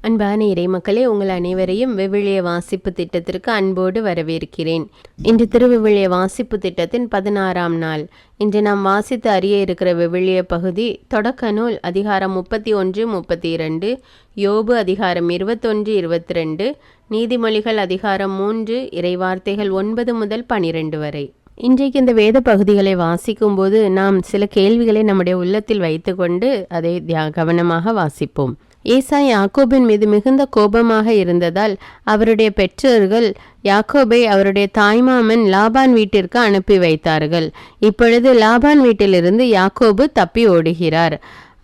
அன்பான இறைமக்களே, உங்கள் அனைவரையும் விவிலிய வாசிப்பு திட்டத்திற்கு அன்போடு வரவேற்கிறேன். இன்று திருவிவிலிய வாசிப்பு திட்டத்தின் 16ஆம் நாள். இன்று நாம் வாசித்து அறிய இருக்கிற விவிலிய பகுதி தொடக்க நூல் அதிகாரம் 31, 32, யோபு அதிகாரம் 21, 22, நீதிமொழிகள் அதிகாரம் 3, இறைவார்த்தைகள் 9 முதல் 12 வரை. இன்றைக்கு இந்த வேத பகுதிகளை வாசிக்கும் போது நாம் சில கேள்விகளை நம்முடைய உள்ளத்தில் வைத்துக்கொண்டு அதை கவனமாக வாசிப்போம். ஏசாய் யாக்கோபின் மீது மிகுந்த கோபமாக இருந்ததால் அவருடைய பெற்றோர்கள் யாக்கோபை அவருடைய தாய்மாமன் லாபான் வீட்டிற்கு அனுப்பி வைத்தார்கள். இப்பொழுது லாபான் வீட்டிலிருந்து யாக்கோபு தப்பி ஓடுகிறார்.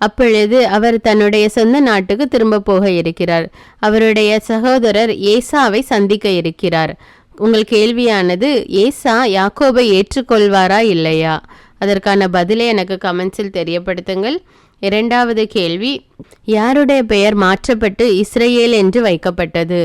அப்பொழுது அவர் தன்னுடைய சொந்த நாட்டுக்கு திரும்ப போக இருக்கிறார். அவருடைய சகோதரர் ஏசாவை சந்திக்க இருக்கிறார். உங்கள் கேள்வியானது, ஏசா யாக்கோபை ஏற்றுக்கொள்வாரா இல்லையா? அதற்கான பதிலை எனக்கு கமெண்ட்ஸில் தெரியப்படுத்துங்கள். இரண்டாவது கேள்வி, யாருடைய பெயர் மாற்றப்பட்டு இஸ்ரேல் என்று வைக்கப்பட்டது?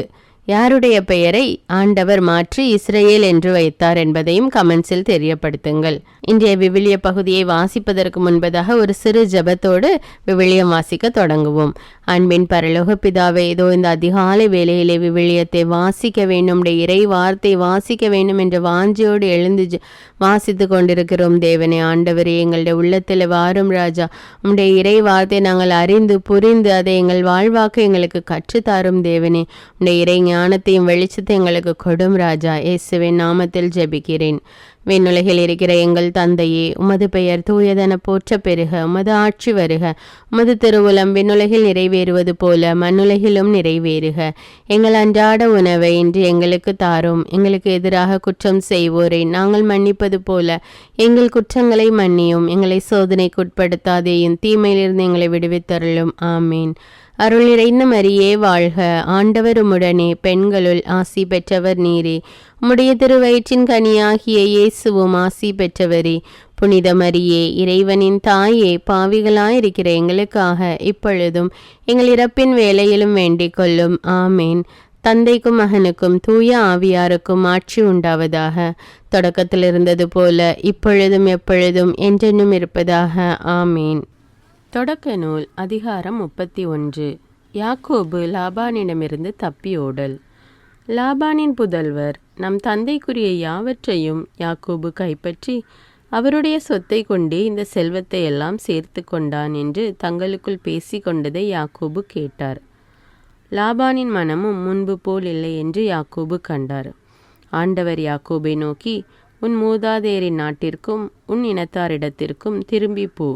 யாருடைய பெயரை ஆண்டவர் மாற்றி இஸ்ரேல் என்று வைத்தார் என்பதையும் கமெண்ட்ஸில் தெரியப்படுத்துங்கள். இன்றைய விவிலிய பகுதியை வாசிப்பதற்கு முன்பதாக ஒரு சிறு ஜெபத்தோடு விவிலியம் வாசிக்க தொடங்குவோம். அன்பின் பரலோக பிதாவே, இதோ இந்த அதிகாலை வேளையிலே விவிலியத்தை வாசிக்க வேண்டும், இறை வார்த்தை வாசிக்க வேண்டும் என்ற வாஞ்சியோடு எழுந்து வாசித்து கொண்டிருக்கிறோம். தேவனே, ஆண்டவரே, எங்களுடைய உள்ளத்தில் வாரும் ராஜா. உம்முடைய இறை வார்த்தை நாங்கள் அறிந்து புரிந்து அதை எங்கள் வாழ்வாக்க எங்களுக்கு கற்றுத்தாரும் தேவனே. உம்முடைய இறை ஞானத்தையும் வெளிச்சத்தை எங்களுக்கு கொடும் ராஜா. இயேசுவின் நாமத்தில் ஜெபிக்கிறேன். விண்ணுலகில் இருக்கிற எங்கள் தந்தையே, உமது பெயர் தூயதென போற்ற பெருக. உமது ஆட்சி வருக. உமது திருவுளம் விண்ணுலகில் நிறைவேறுவது போல மண்ணுலகிலும் நிறைவேறுக. எங்கள் அன்றாட உணவை இன்று எங்களுக்கு தாரும். எங்களுக்கு எதிராக குற்றம் செய்வோரை நாங்கள் மன்னிப்பது போல எங்கள் குற்றங்களை மன்னியும். எங்களை சோதனைக்குட்படுத்தாதேயும், தீமையிலிருந்து எங்களை விடுவித்தருளும். ஆமீன். அருள் நிறைந்த மரியே வாழ்க. ஆண்டவர் உம்முடனே, பெண்களுள் ஆசி பெற்றவர் நீரே. உம்முடைய திருவயிற்றின் கனியாகிய இயேசுவும் ஆசி பெற்றவரே. புனித மரியே, இறைவனின் தாயே, பாவிகளாயிருக்கிற எங்களுக்காக இப்பொழுதும் எங்கள் இறப்பின் வேளையிலும் வேண்டிக் கொள்ளும். ஆமேன். தந்தைக்கும் மகனுக்கும் தூய ஆவியாருக்கும் ஆட்சி உண்டாவதாக. தொடக்கத்தில் இருந்தது போல இப்பொழுதும் எப்பொழுதும் என்றென்னும் இருப்பதாக. ஆமீன். தொடக்க நூல் அதிகாரம் 31. யாக்கோபு லாபானிடமிருந்து தப்பி ஓடல். லாபானின் புதல்வர் நம் தந்தைக்குரிய யாவற்றையும் யாக்கோபு கைப்பற்றி அவருடைய சொத்தை கொண்டே இந்த செல்வத்தை எல்லாம் சேர்த்து கொண்டான் என்று தங்களுக்குள் பேசி கொண்டதை யாக்கோபு கேட்டார். லாபானின் மனமும் முன்பு போல் இல்லை என்று யாக்கோபு கண்டார். ஆண்டவர் யாக்கோபை நோக்கி, உன் மூதாதையரின் நாட்டிற்கும் உன் இனத்தாரிடத்திற்கும் திரும்பி போ,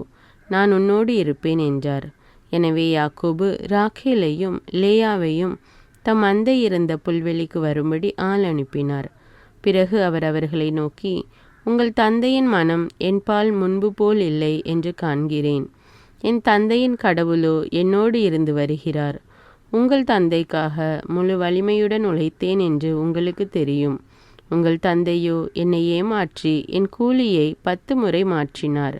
நான் உன்னோடு இருப்பேன் என்றார். எனவே யாக்கோபு ராக்கேலையும் லேயாவையும் தம் அந்தை இருந்த புல்வெளிக்கு வரும்படி ஆள் அனுப்பினார். பிறகு அவர் அவர்களை நோக்கி, உங்கள் தந்தையின் மனம் என்பால் முன்பு போல் இல்லை என்று காண்கிறேன். என் தந்தையின் கடவுளோ என்னோடு இருந்து வருகிறார். உங்கள் தந்தைக்காக முழு வலிமையுடன் உழைத்தேன் என்று உங்களுக்கு தெரியும். உங்கள் தந்தையோ என்னை ஏமாற்றி என் கூலியை 10 முறை மாற்றினார்.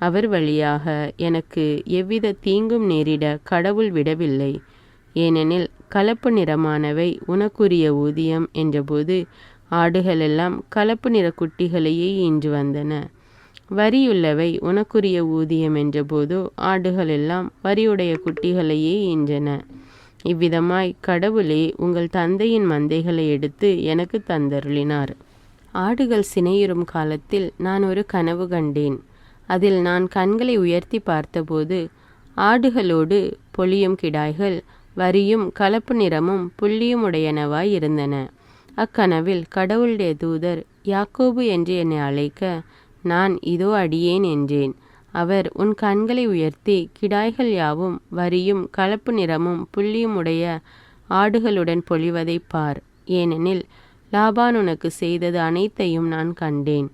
அவர் வழியாக எனக்கு எவ்வித தீங்கும் நேரிட கடவுள் விடவில்லை. ஏனெனில் கலப்பு நிறமானவை உனக்குரிய ஊதியம் என்றபோது ஆடுகளெல்லாம் கலப்பு நிற குட்டிகளையே ஈன்று வந்தன. வரியுள்ளவை உனக்குரிய ஊதியம் என்றபோதோ ஆடுகளெல்லாம் வரியுடைய குட்டிகளையே ஈன்றன. இவ்விதமாய் கடவுளே உங்கள் தந்தையின் மந்தைகளை எடுத்து எனக்கு தந்தருளினார். ஆடுகள் சினையுறும் காலத்தில் நான் ஒரு கனவு கண்டேன். அதில் நான் கண்களை உயர்த்தி பார்த்தபோது ஆடுகளோடு பொலியும் கிடாய்கள் வரியும் கலப்பு நிறமும் புள்ளியும் உடையனவாய் இருந்தன. அக்கனவில் கடவுளுடைய தூதர் யாக்கோபு என்று என்னை அழைக்க, நான் இதோ அடியேன் என்றேன். அவர், உன் கண்களை உயர்த்தி கிடாய்கள் யாவும் வரியும் கலப்பு நிறமும் புள்ளியும் உடைய ஆடுகளுடன் பொழிவதை பார். ஏனெனில் லாபான் உனக்கு செய்தது அனைத்தையும் நான் கண்டேன்.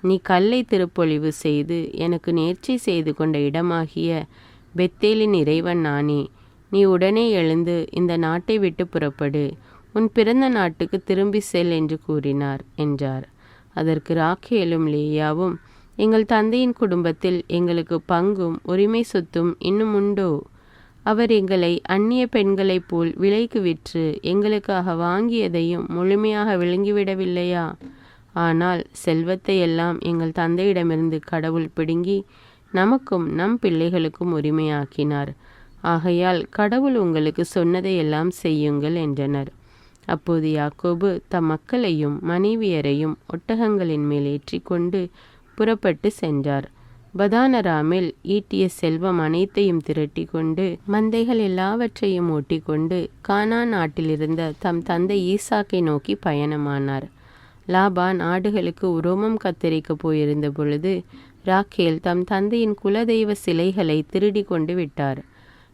நீ கல்லை திருப்பொழிவு செய்து எனக்கு நேர்ச்சி செய்து கொண்ட இடமாகிய பெத்தேலின் இறைவன் நானே. நீ உடனே எழுந்து இந்த நாட்டை விட்டு புறப்படு, உன் பிறந்த நாட்டுக்கு திரும்பி செல் என்று கூறினார் என்றார். அதற்கு ராக்கேலும் லேயாவும், எங்கள் தந்தையின் குடும்பத்தில் எங்களுக்கு பங்கும் உரிமை சொத்தும் இன்னும் உண்டோ? அவர் எங்களை அந்நிய பெண்களைப் போல் விலைக்கு விற்று எங்களுக்காக வாங்கியதையும் முழுமையாக விழுங்கிவிடவில்லையா? ஆனால் செல்வத்தை எல்லாம் எங்கள் தந்தையிடமிருந்து கடவுள் பிடுங்கி நமக்கும் நம் பிள்ளைகளுக்கும் உரிமையாக்கினார். ஆகையால் கடவுள் உங்களுக்கு சொன்னதையெல்லாம் செய்யுங்கள் என்றனர். அப்போது யாக்கோபு தம் மக்களையும் மனைவியரையும் ஒட்டகங்களின் மேல் ஏற்றிக்கொண்டு புறப்பட்டு சென்றார். பதானராமில் ஈட்டிய செல்வம் அனைத்தையும் திரட்டி கொண்டு மந்தைகள் எல்லாவற்றையும் ஓட்டிக்கொண்டு கானான் நாட்டிலிருந்த தம் தந்தை ஈசாக்கை நோக்கி பயணமானார். லாபான் ஆடுகளுக்கு உரோமம் கத்தரிக்க போயிருந்த பொழுது ராக்கேல் தம் தந்தையின் குலதெய்வ சிலைகளை திருடி கொண்டு விட்டார்.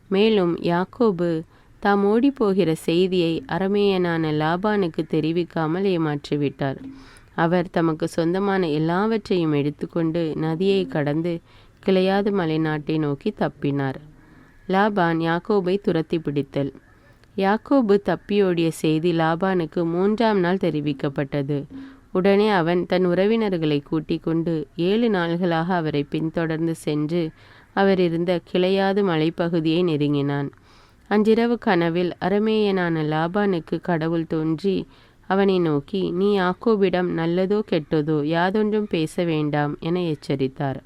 மேலும் யாக்கோபு தாம் ஓடிப்போகிற செய்தியை அரமேயனான லாபானுக்கு தெரிவிக்காமல் ஏமாற்றிவிட்டார். அவர் தமக்கு சொந்தமான எல்லாவற்றையும் எடுத்துக்கொண்டு நதியை கடந்து கிளையாது மலை நாட்டை நோக்கி தப்பினார். லாபான் யாக்கோபை துரத்தி பிடித்தல். யாக்கோபு தப்பியோடிய செய்தி லாபானுக்கு 3ஆம் நாள் தெரிவிக்கப்பட்டது. உடனே அவன் தன் உறவினர்களை கூட்டிக் கொண்டு 7 நாள்களாக அவரை பின்தொடர்ந்து சென்று அவர் இருந்த கிளையாது மலைப்பகுதியை நெருங்கினான். அன்றிரவு கனவில் அரமேயனான லாபானுக்கு கடவுள் தோன்றி அவனை நோக்கி, நீ யாக்கோபிடம் நல்லதோ கெட்டதோ யாதொன்றும் பேச வேண்டாம் என எச்சரித்தார்.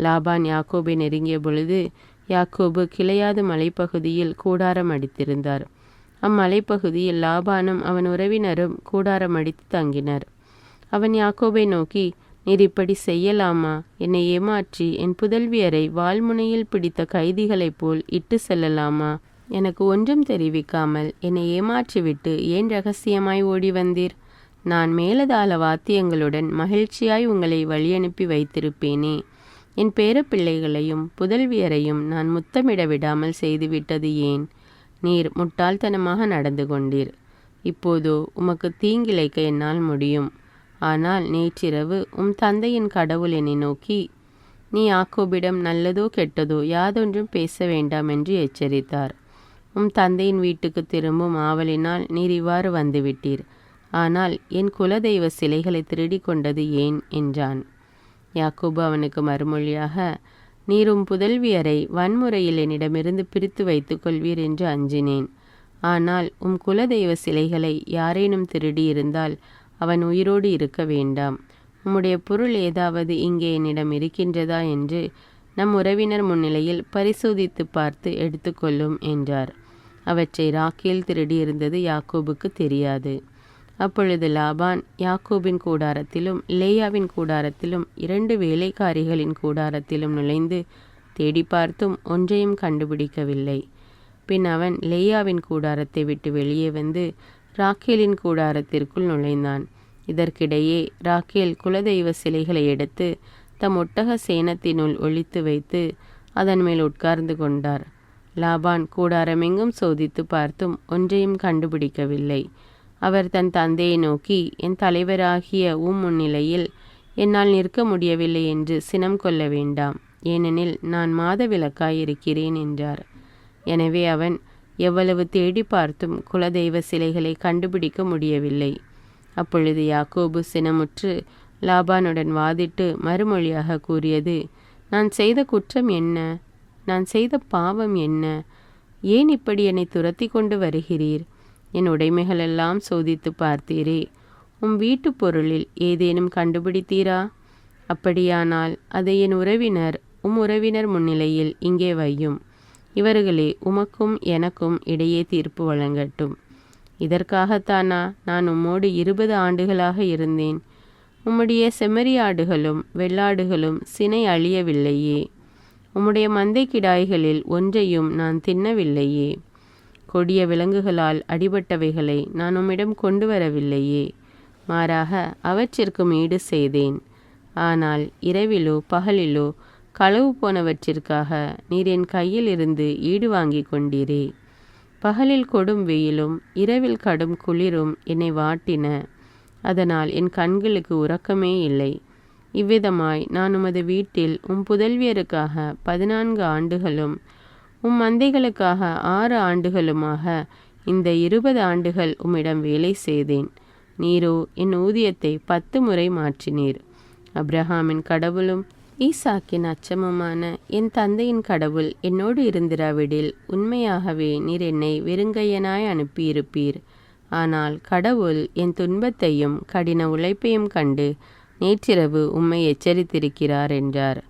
லாபான் யாக்கோபை நெருங்கிய பொழுது யாக்கோபு கிளையாது மலைப்பகுதியில் கூடாரம் அடித்திருந்தார். அம்மலைப்பகுதியில் லாபானும் அவன் உறவினரும் கூடாரம் அடித்து தங்கினர். அவன் யாக்கோபை நோக்கி, நீர் இப்படி செய்யலாமா? என்னை ஏமாற்றி என் புதல்வியரை வாள்முனையில் பிடித்த கைதிகளைப் போல் இட்டு செல்லலாமா? எனக்கு ஒன்றும் தெரிவிக்காமல் என்னை ஏமாற்றிவிட்டு ஏன் இரகசியமாய் ஓடி வந்தீர்? நான் மேலதாள வாத்தியங்களுடன் மகிழ்ச்சியாய் உங்களை வழியனுப்பி வைத்திருப்பேனே. என் பேரப்பிள்ளைகளையும் புதல்வியரையும் நான் முத்தமிட விடாமல் செய்துவிட்டது ஏன்? நீர் முட்டாள்தனமாக நடந்து கொண்டீர். இப்போதோ உமக்கு தீங்கிழைக்க என்னால் முடியும். ஆனால் நேற்றிரவு தந்தையின் கடவுள் என்னை நோக்கி, நீ யாக்கோபிடம் நல்லதோ கெட்டதோ யாதொன்றும் பேச வேண்டாம் என்று எச்சரித்தார். தந்தையின் வீட்டுக்கு திரும்பும் ஆவலினால் நீர் இவ்வாறு வந்துவிட்டீர். ஆனால் என் குலதெய்வ சிலைகளை திருடி கொண்டது ஏன் என்றான். யாக்கோபு அவனுக்கு மறுமொழியாக, நீரும் புதல்வியரை வன்முறையில் என்னிடமிருந்து பிரித்து வைத்து கொள்வீர் என்று அஞ்சினேன். ஆனால் குலதெய்வ சிலைகளை யாரேனும் திருடியிருந்தால் அவன் உயிரோடு இருக்க வேண்டாம். உம்முடைய பொருள் ஏதாவது இங்கே என்னிடம் இருக்கின்றதா என்று நம் உறவினர் முன்னிலையில் பரிசோதித்து பார்த்து எடுத்துக்கொள்ளும் என்றார். அவற்றை ராக்கேல் திருடியிருந்தது யாக்கோபுக்கு தெரியாது. அப்பொழுது லாபான் யாக்கோபின் கூடாரத்திலும் லேயாவின் கூடாரத்திலும் 2 வேலைக்காரிகளின் கூடாரத்திலும் நுழைந்து தேடி பார்த்தும் ஒன்றையும் கண்டுபிடிக்கவில்லை. பின் அவன் லேயாவின் கூடாரத்தை விட்டு வெளியே வந்து ராக்கேலின் கூடாரத்திற்குள் நுழைந்தான். இதற்கிடையே ராக்கேல் குலதெய்வ சிலைகளை எடுத்து தம் ஒட்டக சேனத்தினுள் ஒளித்து வைத்து அதன் மேல் உட்கார்ந்து கொண்டார். லாபான் கூடாரமெங்கும் சோதித்து பார்த்தும் ஒன்றையும் கண்டுபிடிக்கவில்லை. அவர் தன் தந்தையை நோக்கி, என் தலைவராகிய முன்னிலையில் என்னால் நிற்க முடியவில்லை என்று சினம் கொள்ள வேண்டாம், ஏனெனில் நான் மாதவிலக்காய் இருக்கிறேன் என்றார். எனவே அவன் எவ்வளவு தேடி பார்த்தும் குலதெய்வ சிலைகளை கண்டுபிடிக்க முடியவில்லை. அப்பொழுது யாக்கோபு சினமுற்று லாபானுடன் வாதிட்டு மறுமொழியாக கூறியது, நான் செய்த குற்றம் என்ன? நான் செய்த பாவம் என்ன? ஏன் இப்படி என்னை துரத்தி கொண்டு வருகிறீர்? என் உடைமைகளெல்லாம் சோதித்து பார்த்தீரே. வீட்டு பொருளில் ஏதேனும் கண்டுபிடித்தீரா? அப்படியானால் அதை என் உறவினர் முன்னிலையில் இங்கே வையும். இவர்களே உமக்கும் எனக்கும் இடையே தீர்ப்பு வழங்கட்டும். இதற்காகத்தானா நான் உம்மோடு 20 ஆண்டுகளாக இருந்தேன்? உம்முடைய செம்மறியாடுகளும் வெள்ளாடுகளும் சினை அழியவில்லையே. உம்முடைய மந்தை கிடாய்களில் ஒன்றையும் நான் தின்னவில்லையே. கொடிய விலங்குகளால் அடிபட்டவைகளை நான் உம்மிடம் கொண்டு வரவில்லையே. மாறாக அவற்றிற்கும் ஈடு செய்தேன். ஆனால் இரவிலோ பகலிலோ களவு போனவற்றிற்காக நீர் என் கையில் இருந்து ஈடு வாங்கி கொண்டீரே. பகலில் கொடும் வெயிலும் இரவில் கடும் குளிரும் என்னை வாட்டின. அதனால் என் கண்களுக்கு உறக்கமே இல்லை. இவ்விதமாய் நான் உமது வீட்டில் புதல்வியருக்காக 14 ஆண்டுகளும் மந்தைகளுக்காக 6 ஆண்டுகளுமாக இந்த 20 ஆண்டுகள் உம்மிடம் வேலை செய்தேன். நீரோ என் ஊதியத்தை 10 முறை மாற்றினீர். அப்ரஹாமின் கடவுளும் ஈசாக்கின் அச்சமுமான என் தந்தையின் கடவுள் என்னோடு இருந்திராவிடில் உண்மையாகவே நீர் என்னை வெறுங்கையனாய் அனுப்பியிருப்பீர். ஆனால் கடவுள் என் துன்பத்தையும் கடின உழைப்பையும் கண்டு நேற்றிரவு உம்மை எச்சரித்திருக்கிறார் என்றார்.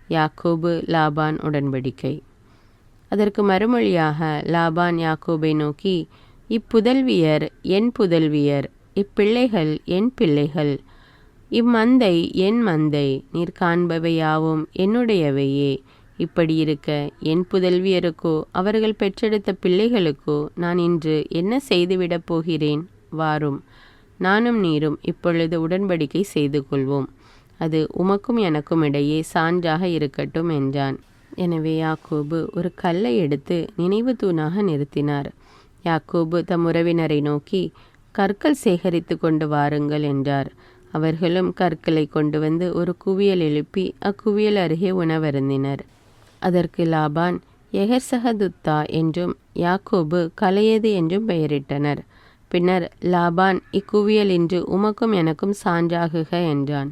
யாக்கோபு லாபான் உடன்படிக்கை. அதற்கு மறுமொழியாக லாபான் யாக்கோபை நோக்கி, இப்புதல்வியர் என் புதல்வியர், இப்பிள்ளைகள் என் பிள்ளைகள், இம்மந்தை என் மந்தை, நீர் காண்பவை யாவும் என்னுடையவையே. இப்படி இருக்க என் புதல்வியருக்கோ அவர்கள் பெற்றெடுத்த பிள்ளைகளுக்கோ நான் இன்று என்ன செய்துவிடப் போகிறேன்? வாரும், நானும் நீரும் இப்பொழுது உடன்படிக்கை செய்து கொள்வோம். அது உமக்கும் எனக்கும் இடையே சான்றாக இருக்கட்டும் என்றான். எனவே யாக்கோபு ஒரு கல்லை எடுத்து நினைவு தூணாக நிறுத்தினார். யாக்கோபு தம் உறவினரை நோக்கி, கற்கள் சேகரித்து கொண்டு வாருங்கள் என்றார். அவர்களும் கற்களை கொண்டு வந்து ஒரு குவியல் எழுப்பி அக்குவியல் அருகே உணவருந்தினர். அதற்கு லாபான் எகர்சகதுத்தா என்றும் யாக்கோபு கலையது என்றும் பெயரிட்டனர். பின்னர் லாபான், இக்குவியல் இன்று உமக்கும் எனக்கும் சான்றாகுக என்றான்.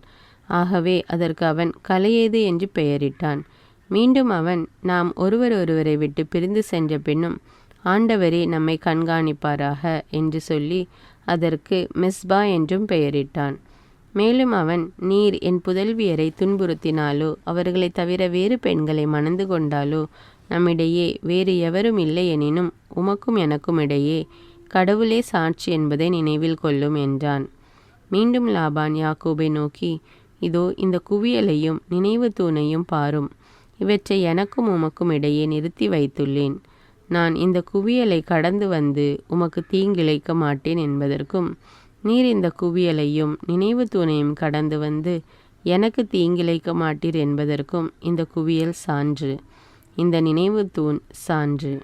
ஆகவே அதற்கு அவன் கலையேது என்று பெயரிட்டான். மீண்டும் அவன், நாம் ஒருவரை விட்டு பிரிந்து சென்ற பின்னும் ஆண்டவரே நம்மை கண்காணிப்பாராக என்று சொல்லி அதற்கு மிஸ்பா என்றும் பெயரிட்டான். மேலும் அவன், நீர் என் புதல்வியரை துன்புறுத்தினாலோ அவர்களை தவிர வேறு பெண்களை மணந்து கொண்டாலோ நம்மிடையே வேறு எவரும் இல்லை எனினும் உமக்கும் எனக்கும் இடையே கடவுளே சாட்சி என்பதை நினைவில் கொள்ளும் என்றான். மீண்டும் லாபான் யாக்கோபை நோக்கி, இதோ இந்த குவியலையும் நினைவு தூணையும் பாரும். இவற்றை எனக்கும் உமக்கும் இடையே நிறுத்தி வைத்துள்ளேன். நான் இந்த குவியலை கடந்து வந்து உமக்கு தீங்கிழைக்க மாட்டேன் என்பதற்கும், நீர் இந்த குவியலையும் நினைவு தூணையும் கடந்து வந்து எனக்கு தீங்கிழைக்க மாட்டீர் என்பதற்கும் இந்த குவியல் சான்று, இந்த நினைவு தூண் சான்று.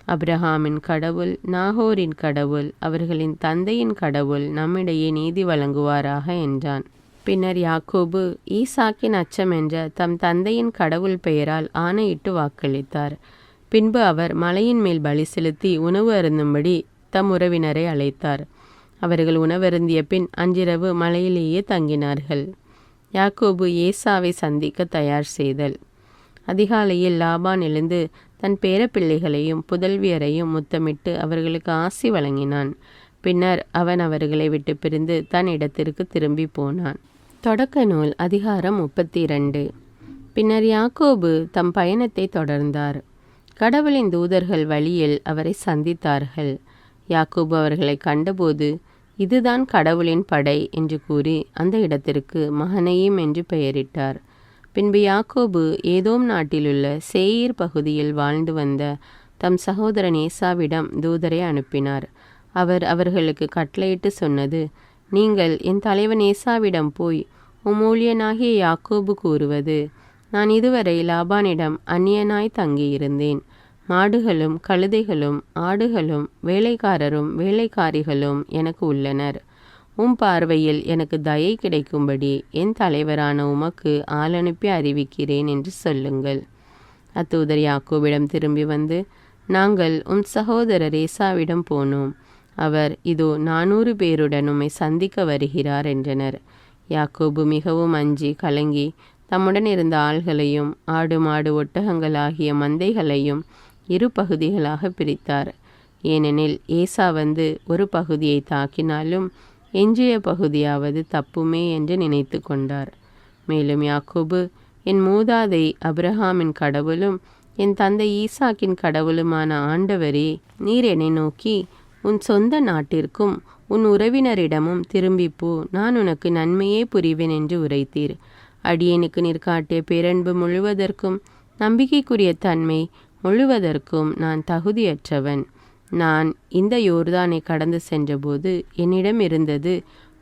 அப்ரஹாமின் கடவுள், நாகோரின் கடவுள், அவர்களின் தந்தையின் கடவுள் நம்மிடையே நீதி வழங்குவாராக என்றான். பின்னர் யாக்கோபு ஈசாக்கின் அச்சம் என்ற தம் தந்தையின் கடவுள் பெயரால் ஆணையிட்டு வாக்களித்தார். பின்பு அவர் மலையின் மேல் பலி செலுத்தி உணவு அருந்தும்படி தம் உறவினரை அழைத்தார். அவர்கள் உணவருந்திய பின் அன்றிரவு மலையிலேயே தங்கினார்கள். யாக்கோபு ஏசாவை சந்திக்க தயார் செய்தல். அதிகாலையில் லாபான் எழுந்து தன் பேரப்பிள்ளைகளையும் புதல்வியரையும் முத்தமிட்டு அவர்களுக்கு ஆசி வழங்கினான். பின்னர் அவன் அவர்களை விட்டு பிரிந்து தன் இடத்திற்கு திரும்பி போனான். தொடக்க நூல் அதிகாரம் 32. பின்னர் யாக்கோபு தம் பயணத்தை தொடர்ந்தார். கடவுளின் தூதர்கள் வழியில் அவரை சந்தித்தார்கள். யாக்கோபு அவர்களை கண்டபோது, இதுதான் கடவுளின் படை என்று கூறி அந்த இடத்திற்கு மகனையும் என்று பெயரிட்டார். பின்பு யாக்கோபு ஏதோம் நாட்டிலுள்ள சேயீர் பகுதியில் வாழ்ந்து வந்த தம் சகோதரன் ஏசாவிடம் தூதரை அனுப்பினார். அவர் அவர்களுக்கு கட்டளையிட்டு சொன்னது, நீங்கள் என் தலைவன் ஏசாவிடம் போய், உம் ஊழியனாகிய யாக்கோபு கூறுவது, நான் இதுவரை லாபானிடம் அந்நியனாய் தங்கியிருந்தேன். மாடுகளும் கழுதைகளும் ஆடுகளும் வேலைக்காரரும் வேலைக்காரிகளும் எனக்கு உள்ளனர். உம் பார்வையில் எனக்கு தயை கிடைக்கும்படி என் தலைவரான உமக்கு ஆள் அனுப்பி அறிவிக்கிறேன் என்று சொல்லுங்கள். அத்தூதர் யாக்கோபிடம் திரும்பி வந்து, நாங்கள் உம் சகோதரர் ஏசாவிடம் போனோம். அவர் இதோ 400 பேருடன் உம்மை சந்திக்க வருகிறார் என்றனர். யாக்கோபு மிகவும் அஞ்சி கலங்கி தம்முடன் இருந்த ஆள்களையும் ஆடு மாடு ஒட்டகங்கள் ஆகிய மந்தைகளையும் 2 பகுதிகளாக பிரித்தார். ஏனெனில் ஏசா வந்து ஒரு பகுதியை தாக்கினாலும் எஞ்சிய பகுதியாவது தப்புமே என்று நினைத்து கொண்டார். மேலும் யாக்கோபு, என் மூதாதை அப்ரஹாமின் கடவுளும் என் தந்தை ஈசாக்கின் கடவுளுமான ஆண்டவரே, நீர் என்னை நோக்கி, உன் சொந்த நாட்டிற்கும் உன் உறவினரிடமும் திரும்பிப்போ, நான் உனக்கு நன்மையே புரிவேன் என்று உரைத்தீர். அடியேனுக்கு நீர் காட்டிய பேரன்பு முழுவதற்கும் நம்பிக்கைக்குரிய தன்மை முழுவதற்கும் நான் தகுதியற்றவன். நான் இந்த யோர்தானை கடந்து சென்றபோது என்னிடம் இருந்தது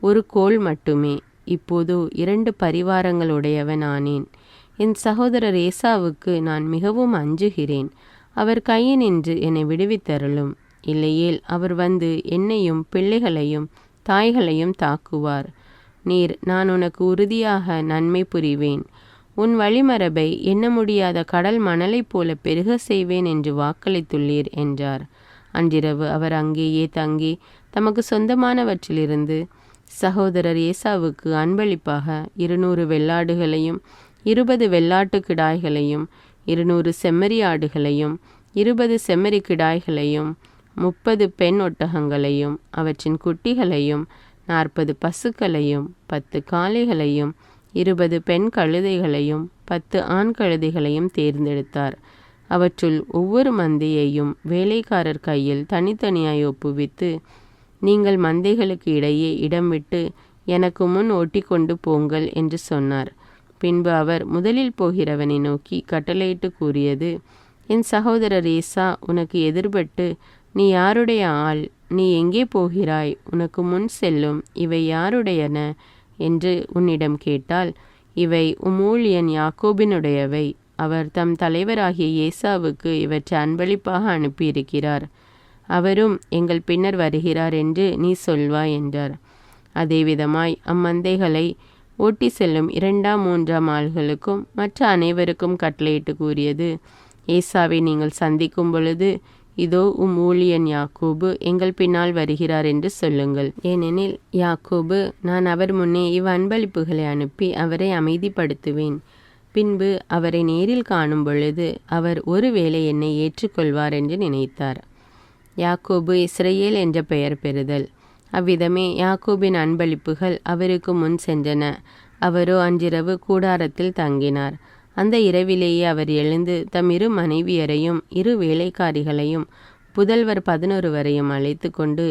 ஒரு கோல் மட்டுமே. இப்போது 2 பரிவாரங்களுடையவன் ஆனேன். என் சகோதரர் ஏசாவுக்கு நான் மிகவும் அஞ்சுகிறேன். அவர் கையினின்று என்னை விடுவித்தருளும். இல்லையேல் அவர் வந்து என்னையும் பிள்ளைகளையும் தாய்களையும் தாக்குவார். நீர், நான் உனக்கு உறுதியாக நன்மை புரிவேன். உன் வழிமரபை எண்ண முடியாத கடல் மணலைப் போல பெருக செய்வேன் என்று வாக்களித்துள்ளீர் என்றார். அன்றிரவு அவர் அங்கேயே தங்கி தமக்கு சொந்தமானவற்றிலிருந்து சகோதரர் ஏசாவுக்கு அன்பளிப்பாக 200 வெள்ளாடுகளையும் 20 வெள்ளாட்டு கிடாய்களையும் 200 செம்மறி ஆடுகளையும் 20 செம்மறி கிடாய்களையும் 30 பெண் ஒட்டகங்களையும் அவற்றின் குட்டிகளையும் 40 பசுக்களையும் 10 காளைகளையும் 20 பெண் கழுதைகளையும் 10 ஆண் கழுதைகளையும் தேர்ந்தெடுத்தார். அவற்றுள் ஒவ்வொரு மந்தையையும் வேலைக்காரர் கையில் தனித்தனியாய் ஒப்புவித்து, நீங்கள் மந்தைகளுக்கு இடையே இடம் விட்டு எனக்கு முன் ஓட்டிக்கொண்டு போங்கள் என்று சொன்னார். பின்பு அவர் முதலில் போகிறவனை நோக்கி கட்டளையிட்டு கூறியது, என் சகோதரர் ஏசா உனக்கு எதிர்பட்டு, நீ யாருடைய ஆள்? நீ எங்கே போகிறாய்? உனக்கு முன் செல்லும் இவை யாருடையன என்று உன்னிடம் கேட்டால், இவை ஊழியன் யாக்கோபினுடையவை. அவர் தம் தலைவராகிய ஏசாவுக்கு இவற்றை அன்பளிப்பாக அனுப்பியிருக்கிறார். அவரும் எங்கள் பின்னர் வருகிறார் என்று நீ சொல்வாய் என்றார். அதேவிதமாய் அம்மந்தைகளை ஓட்டி செல்லும் 2ஆம் 3ஆம் ஆள்களுக்கும் மற்ற அனைவருக்கும் கட்டளையிட்டு கூறியது, ஏசாவை நீங்கள் சந்திக்கும் பொழுது, இதோ ஊழியன் யாக்கோபு எங்கள் பின்னால் வருகிறார் என்று சொல்லுங்கள். ஏனெனில் யாக்கோபு, நான் அவர் முன்னே அன்பளிப்புகளை அனுப்பி அவரை அமைதிப்படுத்துவேன். பின்பு அவரை நேரில் காணும் பொழுது அவர் ஒருவேளை என்னை ஏற்றுக்கொள்வார் என்று நினைத்தார். யாக்கோபு இஸ்ரவேல் என்ற பெயர் பெறுதல். அவ்விதமே யாக்கோபின் அன்பளிப்புகள் அவருக்கு முன் சென்றன. அவரோ அன்றிரவு கூடாரத்தில் தங்கினார். அந்த இரவிலேயே அவர் எழுந்து தம் 2 மனைவியரையும் 2 வேலைக்காரிகளையும் புதல்வர் 11 வரையும் அழைத்து கொண்டு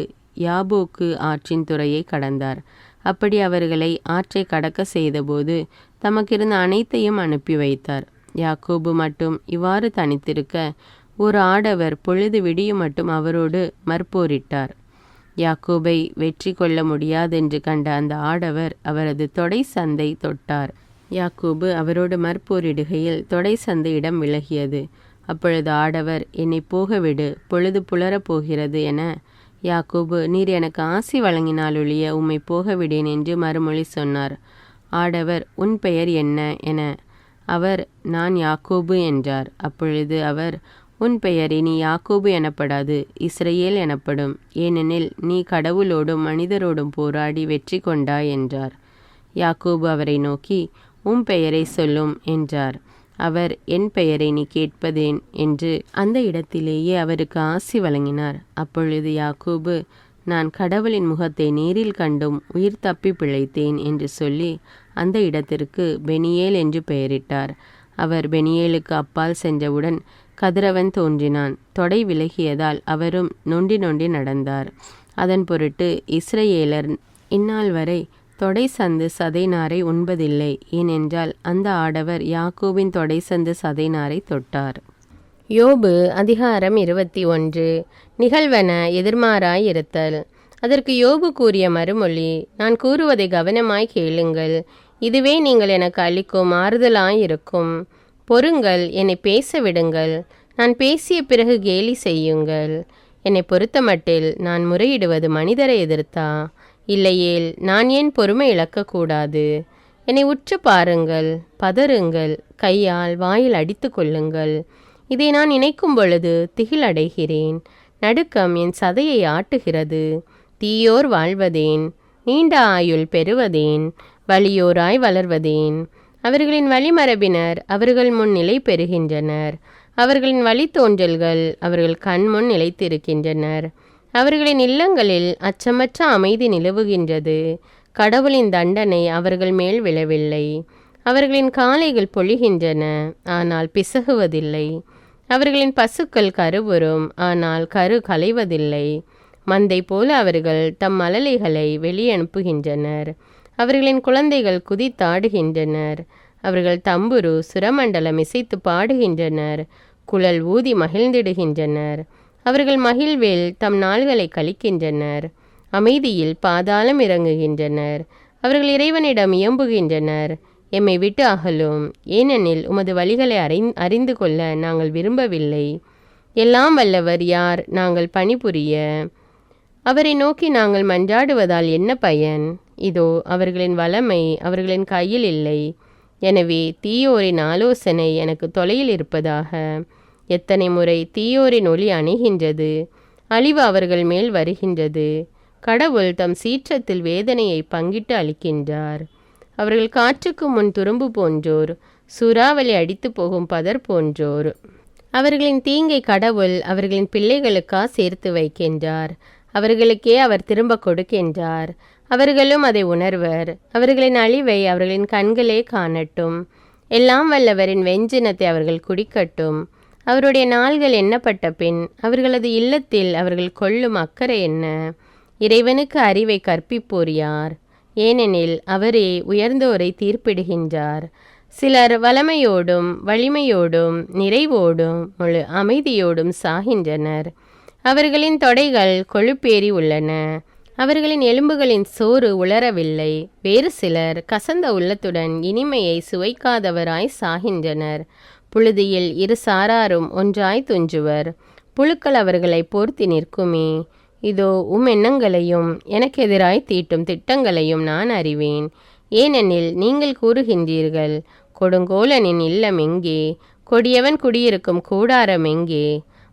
யாபோக்கு ஆற்றின் துறையை கடந்தார். அப்படி அவர்களை ஆற்றை கடக்க செய்தபோது தமக்கிருந்த அனைத்தையும் அனுப்பி வைத்தார். யாக்கோபு மட்டும் இவ்வாறு தனித்திருக்க ஒரு ஆடவர் பொழுது விடியும் மட்டும் அவரோடு மற்போரிட்டார். யாக்கோபை வெற்றி கொள்ள முடியாதென்று கண்ட அந்த ஆடவர் அவரது தொடை சந்தை தொட்டார். யாக்கோபு அவரோடு மற்போரிடுகையில் தொடை சந்தை இடம் விலகியது. அப்பொழுது ஆடவர், என்னை போகவிடு, பொழுது புலரப் போகிறது என. யாக்கோபு, நீர் எனக்கு ஆசி வழங்கினாலொழிய உம்மை போகவிடேன் என்று மறுமொழி சொன்னார். ஆடவர், உன் பெயர் என்ன என. அவர், நான் யாக்கோபு என்றார். அப்பொழுது அவர், உன் பெயர் இனி யாக்கோபு எனப்படாது, இஸ்ரவேல் எனப்படும். ஏனெனில் நீ கடவுளோடும் மனிதரோடும் போராடி வெற்றி கொண்டாய் என்றார். யாக்கோபு அவரை நோக்கி, உன் பெயரை சொல்லும் என்றார். அவர், என் பெயரை நீ கேட்பதேன் என்று அந்த இடத்திலேயே அவருக்கு ஆசி வழங்கினார். அப்பொழுது யாக்கோபு, நான் கடவுளின் முகத்தை நேரில் கண்டும் உயிர் தப்பி பிழைத்தேன் என்று சொல்லி அந்த இடத்திற்கு பெனியேல் என்று பெயரிட்டார். அவர் பெனியேலுக்கு அப்பால் சென்றவுடன் கதிரவன் தோன்றினான். தொடை விலகியதால் அவரும் நொண்டி நொண்டி நடந்தார். அதன் பொருட்டு இஸ்ரவேலர் இந்நாள் வரை தொடை சந்து சதைநாரை உண்பதில்லை. ஏனென்றால் அந்த ஆடவர் யாக்கோபின் தொடை சந்து சதைநாரை தொட்டார். யோபு அதிகாரம் 21. நிகழ்வன எதிர்மாறாய் இருத்தல். அதற்கு யோபு கூறிய மறுமொழி, நான் கூறுவதை கவனமாய் கேளுங்கள். இதுவே நீங்கள் எனக்கு அளிக்கும் ஆறுதலாயிருக்கும். பொறுங்கள், என்னை பேச விடுங்கள். நான் பேசிய பிறகு கேலி செய்யுங்கள். என்னை பொறுத்தமட்டில் நான் முறையிடுவது மனிதரை எதிர்த்தா? இல்லையேல் நான் ஏன் பொறுமை இழக்கக்கூடாது? என்னை உற்று பாருங்கள், பதறுங்கள், கையால் வாயில் அடித்து கொள்ளுங்கள். இதை நான் நினைக்கும் பொழுது திகில் அடைகிறேன். நடுக்கம் என் சதையை ஆட்டுகிறது. தீயோர் வாழ்வதேன்? நீண்ட ஆயுள் பெறுவதேன்? வலியோராய் வளர்வதேன்? அவர்களின் வழிமரபினர் அவர்கள் முன் நிலை பெறுகின்றனர். அவர்களின் வழித்தோன்றல்கள் அவர்கள் கண்முன் நிலைத்திருக்கின்றனர். அவர்களின் இல்லங்களில் அச்சமற்ற அமைதி நிலவுகின்றது. கடவுளின் தண்டனை அவர்கள் மேல் விழவில்லை. அவர்களின் காளைகள் பொழிகின்றன, ஆனால் பிசகுவதில்லை. அவர்களின் பசுக்கள் கருவுறும், ஆனால் கரு களைவதில்லை. மந்தை போல அவர்கள் தம் மழலைகளை வெளியனுப்புகின்றனர். அவர்களின் குழந்தைகள் குதித்தாடுகின்றனர். அவர்கள் தம்புரு சுரமண்டலம் இசைத்து பாடுகின்றனர். குழல் ஊதி மகிழ்ந்திடுகின்றனர். அவர்கள் மகிழ்வில் தம் நாள்களை கழிக்கின்றனர். அமைதியில் பாதாளம் இறங்குகின்றனர். அவர்கள் இறைவனிடம் இயம்புகின்றனர், எம்மை விட்டு அகலும், ஏனெனில் உமது வழிகளை அறிந்து கொள்ள நாங்கள் விரும்பவில்லை. எல்லாம் வல்லவர் யார் நாங்கள் பணிபுரிய? அவரை நோக்கி நாங்கள் மன்றாடுவதால் என்ன பயன்? இதோ அவர்களின் வல்லமை அவர்களின் கையில் இல்லை. எனவே தீயோரின் ஆலோசனை எனக்கு தொலையில் இருப்பதாக. எத்தனை முறை தீயோரின் ஒளி அணைகின்றது, அழிவு அவர்கள் மேல் வருகின்றது. கடவுள் தம் சீற்றத்தில் வேதனையை பங்கிட்டு அளிக்கின்றார். அவர்கள் காற்றுக்கு முன் துரும்பு போன்றோர், சூறாவளி அடித்து போகும் பதர் போன்றோர். அவர்களின் தீங்கை கடவுள் அவர்களின் பிள்ளைகளுக்கா சேர்த்து வைக்கின்றார். அவர்களுக்கே அவர் திரும்ப கொடுக்கின்றார். அவர்களும் அதை உணர்வர். அவர்களின் அழிவை அவர்களின் கண்களே காணட்டும். எல்லாம் வல்லவரின் வெஞ்சினத்தை அவர்கள் குடிக்கட்டும். அவருடைய நாள்கள் எண்ணப்பட்ட பின் அவர்களது இல்லத்தில் அவர்கள் கொள்ளும் அக்கறை என்ன? இறைவனுக்கு அறிவை கற்பிப்போர் யார்? ஏனெனில் அவரே உயர்ந்தோரை தீர்ப்பிடுகின்றார். சிலர் வளமையோடும் வலிமையோடும் நிறைவோடும் முழு அமைதியோடும் சாகின்றனர். அவர்களின் தொடைகள் கொழுப்பேறி உள்ளன. அவர்களின் எலும்புகளின் சோறு உலரவில்லை. வேறு சிலர் கசந்த உள்ளத்துடன் இனிமையை சுவைக்காதவராய் சாகின்றனர். புழுதியில் இரு சாராரும் ஒன்றாய் துஞ்சுவர். புழுக்கள் அவர்களை போர்த்தி நிற்குமே. இதோ எண்ணங்களையும் எனக்கு எதிராய் தீட்டும் திட்டங்களையும் நான் அறிவேன். ஏனெனில் நீங்கள் கூறுகின்றீர்கள், கொடுங்கோலனின் இல்லம் எங்கே? கொடியவன் குடியிருக்கும் கூடாரம் எங்கே?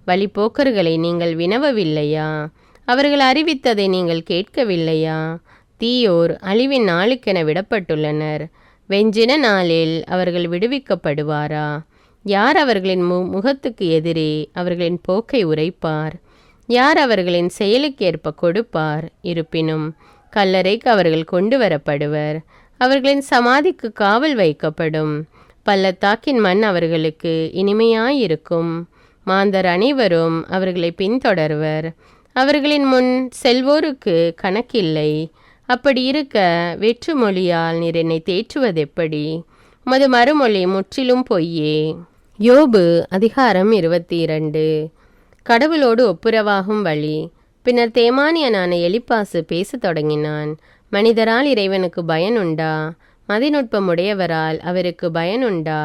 வழிப்போக்கர்களை நீங்கள் வினவவில்லையா? அவர்கள் அறிவித்ததை நீங்கள் கேட்கவில்லையா? தீயோர் அழிவின் நாளுக்கென விடப்பட்டுள்ளனர். வெஞ்சின நாளில் அவர்கள் விடுவிக்கப்படுவாரா? யார் அவர்களின் முகத்துக்கு எதிரே அவர்களின் போக்கை உரைப்பார்? யார் அவர்களின் செயலுக்கேற்ப கொடுப்பார்? இருப்பினும் கல்லறைக்கு அவர்கள் கொண்டு வரப்படுவர். அவர்களின் சமாதிக்கு காவல் வைக்கப்படும். பள்ளத்தாக்கின் மண் அவர்களுக்கு இனிமையாயிருக்கும். மாந்தர் அனைவரும் அவர்களை பின்தொடர்வர். அவர்களின் முன் செல்வோருக்கு கணக்கில்லை. அப்படி இருக்க வெற்று மொழியால் நீர் என்னை தேற்றுவதெப்படி? உமது மறுமொழி முற்றிலும் பொய்யே. யோபு அதிகாரம் 22. கடவுளோடு ஒப்புரவாகும் வழி. பின்னர் தேமானியனான எலிப்பாசு பேசத் தொடங்கினான். மனிதரால் இறைவனுக்கு பயனுண்டா? மதிநுட்பமுடையவரால் அவருக்கு பயனுண்டா?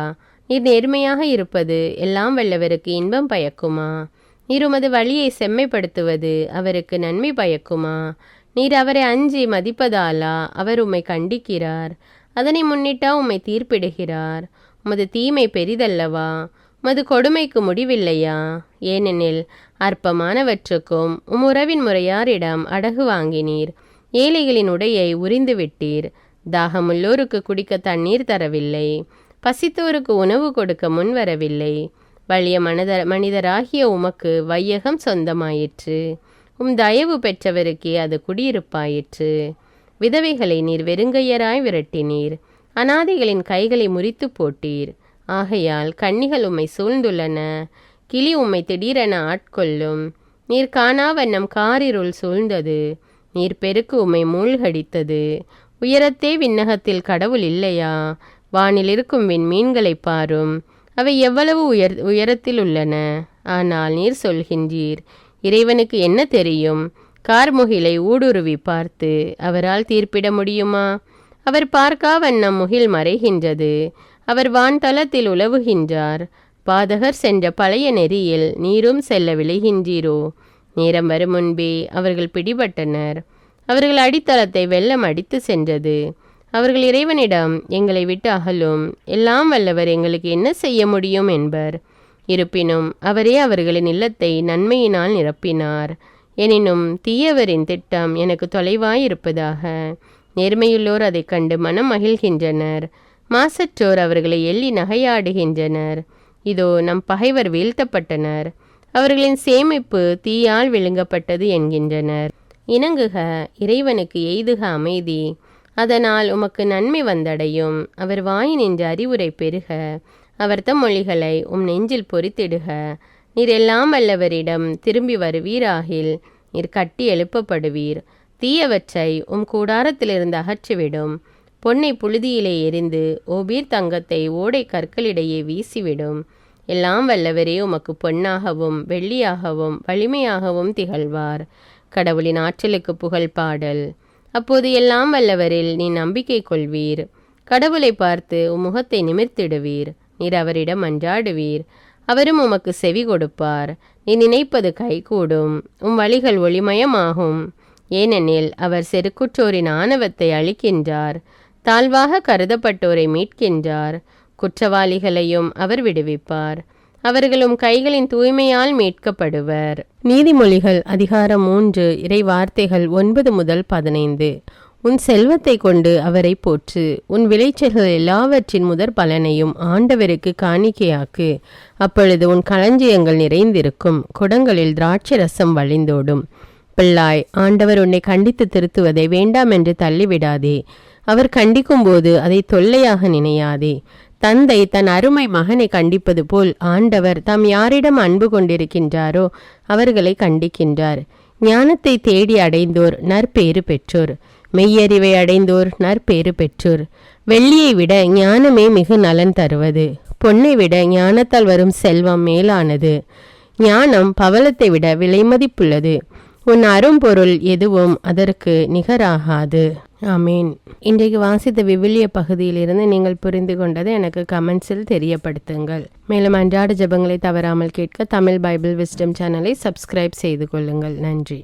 நீர் நேர்மையாக இருப்பது எல்லாம் வல்லவருக்கு இன்பம் பயக்குமா? நீர் உமது வழியை செம்மைப்படுத்துவது அவருக்கு நன்மை பயக்குமா? நீர் அவரை அஞ்சி மதிப்பதாலா அவர் உம்மை கண்டிக்கிறார்? அதனை முன்னிட்டா உம்மை தீர்ப்பிடுகிறார்? உமது தீமை பெரிதல்லவா? உமது கொடுமைக்கு முடிவில்லையா? ஏனெனில் அற்பமானவற்றுக்கும் உறவின் முறையாரிடம் அடகு வாங்கினீர். ஏழைகளின் உடையை உரிந்து விட்டீர். தாகமுள்ளோருக்கு குடிக்க தண்ணீர் தரவில்லை. பசித்தோருக்கு உணவு கொடுக்க முன்வரவில்லை. வலிய மனிதராகிய உமக்கு வையகம் சொந்தமாயிற்று. தயவு பெற்றவருக்கே அது குடியிருப்பாயிற்று. விதவைகளை நீர் வெறுங்கையராய் விரட்டினீர். அனாதைகளின் கைகளை முறித்து போட்டீர். ஆகையால் கன்னிகள் உம்மை சூழ்ந்துள்ளன. கிளி உம்மை திடீரென ஆட்கொள்ளும். நீர் காணா வண்ணம் காரிருள் சூழ்ந்தது. நீர் பெருக்கு உம்மை மூழ்கடித்தது. உயரத்தே விண்ணகத்தில் கடவுள் இல்லையா? வானில் இருக்கும் விண்மீன்களை பாரும். அவை எவ்வளவு உயரத்தில் உள்ளன. ஆனால் நீர் சொல்கின்றீர், இறைவனுக்கு என்ன தெரியும்? கார்முகிலை ஊடுருவி பார்த்து அவரால் தீர்ப்பிட முடியுமா? அவர் பார்க்கா வண்ணம் முகில் மறைகின்றது. அவர் வான்தளத்தில் உலவுகின்றார். பாதகர் சென்ற பழைய நெறியில் நீரும் செல்ல விளைகின்றீரோ? நேரம் வரும் முன்பே அவர்கள் பிடிபட்டனர். அவர்கள் அடித்தளத்தை வெள்ளம் அடித்து சென்றது. அவர்கள் இறைவனிடம், எங்களை விட்டு அகலும், எல்லாம் வல்லவர் எங்களுக்கு என்ன செய்ய முடியும் என்பர். இருப்பினும் அவரே அவர்களின் இல்லத்தை நன்மையினால் நிரப்பினார். எனினும் தீயவரின் திட்டம் எனக்கு தொலைவாயிருப்பதாக. நேர்மையுள்ளோர் அதை கண்டு மனம் மகிழ்கின்றனர். மாசற்றோர் அவர்களை எள்ளி நகையாடுகின்றனர். இதோ நம் பகைவர் வீழ்த்தப்பட்டனர். அவர்களின் சேமிப்பு தீயால் விழுங்கப்பட்டது என்கின்றனர். இணங்குக, இறைவனுக்கு எய்துக அமைதி. அதனால் உமக்கு நன்மை வந்தடையும். அவர் வாயினின்று அறிவுரை பெறுக. அவர் தம் மொழிகளை நெஞ்சில் பொறித்திடுக. நீர் எல்லாம் வல்லவரிடம் திரும்பி வருவீராகில் நீர் கட்டி எழுப்பப்படுவீர். தீயவற்றை கூடாரத்திலிருந்து அகற்றிவிடும். பொன்னை புழுதியிலே எரிந்து ஓபீர் தங்கத்தை ஓடை கற்களிடையே வீசிவிடும். எல்லாம் வல்லவரே உமக்கு பொன்னாகவும் வெள்ளியாகவும் வலிமையாகவும் திகழ்வார். கடவுளின் ஆற்றலுக்கு புகழ் பாடல். அப்போது எல்லாம் வல்லவரில் நீ நம்பிக்கை கொள்வீர். கடவுளை பார்த்து முகத்தை நிமிர்த்திடுவீர். நீர் அவரிடம் மன்றாடுவீர். அவரும் உமக்கு செவி கொடுப்பார். நீ நினைப்பது கைகூடும். வழிகள் ஒளிமயமாகும். ஏனெனில் அவர் செருக்குற்றோரின் ஆணவத்தை அழிக்கின்றார். தாழ்வாக கருதப்பட்டோரை மீட்கின்றார். குற்றவாளிகளையும் அவர் விடுவிப்பார். அவர்களும் கைகளின் தூய்மையால் மீட்கப்படுவர். நீதிமொழிகள் அதிகாரம் 3 இறை வார்த்தைகள் 9 முதல் 15. உன் செல்வத்தை கொண்டு அவரை போற்று. உன் விளைச்சல்கள் எல்லாவற்றின் முதற் பலனையும் ஆண்டவருக்கு காணிக்கையாக்கு. அப்பொழுது உன் களஞ்சியங்கள் நிறைந்திருக்கும். குடங்களில் திராட்சை ரசம் வழிந்தோடும். பிள்ளாய், ஆண்டவர் உன்னை கண்டித்து திருத்துவதை வேண்டாம் என்று தள்ளிவிடாதே. அவர் கண்டிக்கும் போது அதை தொல்லையாக நினையாதே. தந்தை தன் அருமை மகனை கண்டிப்பது போல் ஆண்டவர் தாம் யாரிடம் அன்பு கொண்டிருக்கின்றாரோ அவர்களை கண்டிக்கின்றார். ஞானத்தை தேடி அடைந்தோர் நற்பேறு பெற்றோர், மெய்யறிவை அடைந்தோர் நற்பேறு பெற்றோர். வெள்ளியை விட ஞானமே மிகு நலன் தருவது, பொன்னை விட ஞானத்தால் வரும் செல்வம் மேலானது. ஞானம் பவளத்தை விட விலைமதிப்புள்ளது. உன் அரும்பொருள் எதுவும் அதற்கு நிகராகாது. ஆமீன். இன்றைக்கு வாசித்த விவிலிய பகுதியிலிருந்து நீங்கள் புரிந்து கொண்டதை எனக்கு கமெண்ட்ஸில் தெரியப்படுத்துங்கள். மேலும் அன்றாட ஜெபங்களை தவறாமல் கேட்க தமிழ் பைபிள் விஸ்டம் சேனலை சப்ஸ்கிரைப் செய்து கொள்ளுங்கள். நன்றி.